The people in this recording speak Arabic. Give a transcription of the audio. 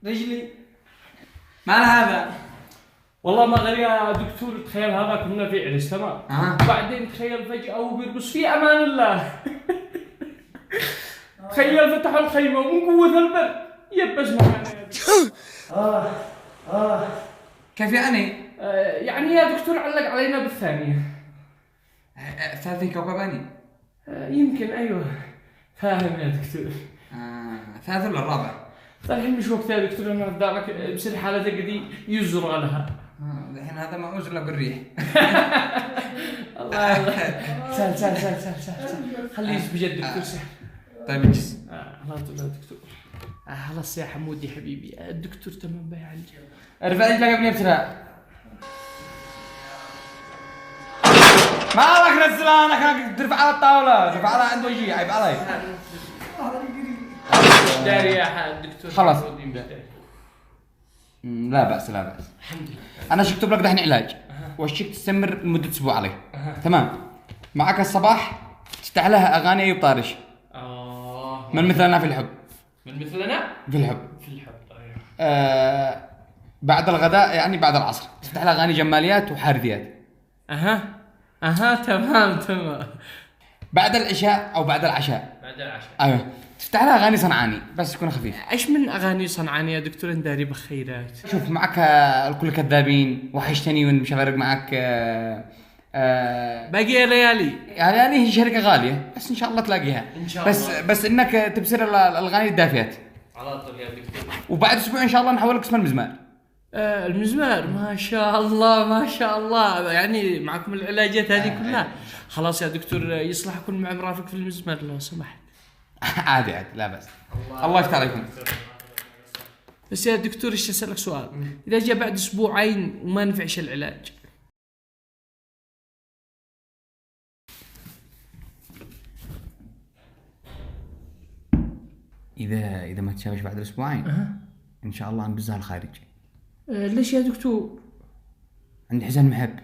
رجلي مال هذا؟ والله ما غير يا دكتور، تخيل هذا كنا في عرس تمام. وبعدين تخيل فجأة وهو بيرقص في امان الله. تخيل فتحوا الخيمة ومن قوة البرد يبس معنا. كيف يعني؟ يعني يا دكتور علق علينا بالثانية. ثالث كوكباني؟ يمكن ايوه. فاهم يا دكتور. ثالث ولا الرابع؟ الحين مش وقتها يا دكتور، انا بدارك بصير حالتك دي يزرع لها. الحين هذا ما أزرع بالريح. الله سهل خليه بجد دكتور سهل. طيب اجلس. خلاص يا دكتور. خلاص يا حمودي حبيبي، الدكتور تمام بيعالج. ارفع رجلك ابني بسرعة. مالك نزلها، انا كان ترفع على الطاولة، ترفع على عند وجهي، عيب علي. داري يا دكتور. خلاص. لا بأس لا بأس. الحمد لله. انا شكتب لك دحين علاج واشيك تستمر لمدة اسبوع عليه. تمام. معك الصباح تفتح لها اغاني ايوب طارش. من مثلنا في الحب. من مثلنا في الحب. في الحب ايوه. بعد الغداء يعني بعد العصر تفتح لها اغاني جماليات وحارثيات. تمام. بعد العشاء او بعد العشاء. بعد العشاء ايوه تفتح لها اغاني صنعاني بس تكون خفيف. ايش من اغاني صنعاني يا دكتور؟ انداري بخيرات. شوف معك الكل كذابين، وحشتني ومش فارق معك. باقي ليالي. يعني هي شركة غالية بس ان شاء الله تلاقيها. ان شاء الله. بس انك تبصر الاغاني الدافيات. على طول يا دكتور. وبعد اسبوع ان شاء الله نحول لك اسم المزمار. المزمار ما شاء الله، يعني معكم العلاجات هذه كلها. خلاص يا دكتور، يصلح اكون مع مرافق في المزمار لو سمحت. عادي لا بس. الله يفتح عليكم. بس يا دكتور ايش اسالك سؤال؟ اذا جاء بعد اسبوعين وما نفعش العلاج، اذا ما تشافش بعد اسبوعين ان شاء الله نبزها الخارج. ليش يا دكتور؟ عندي حزن محب.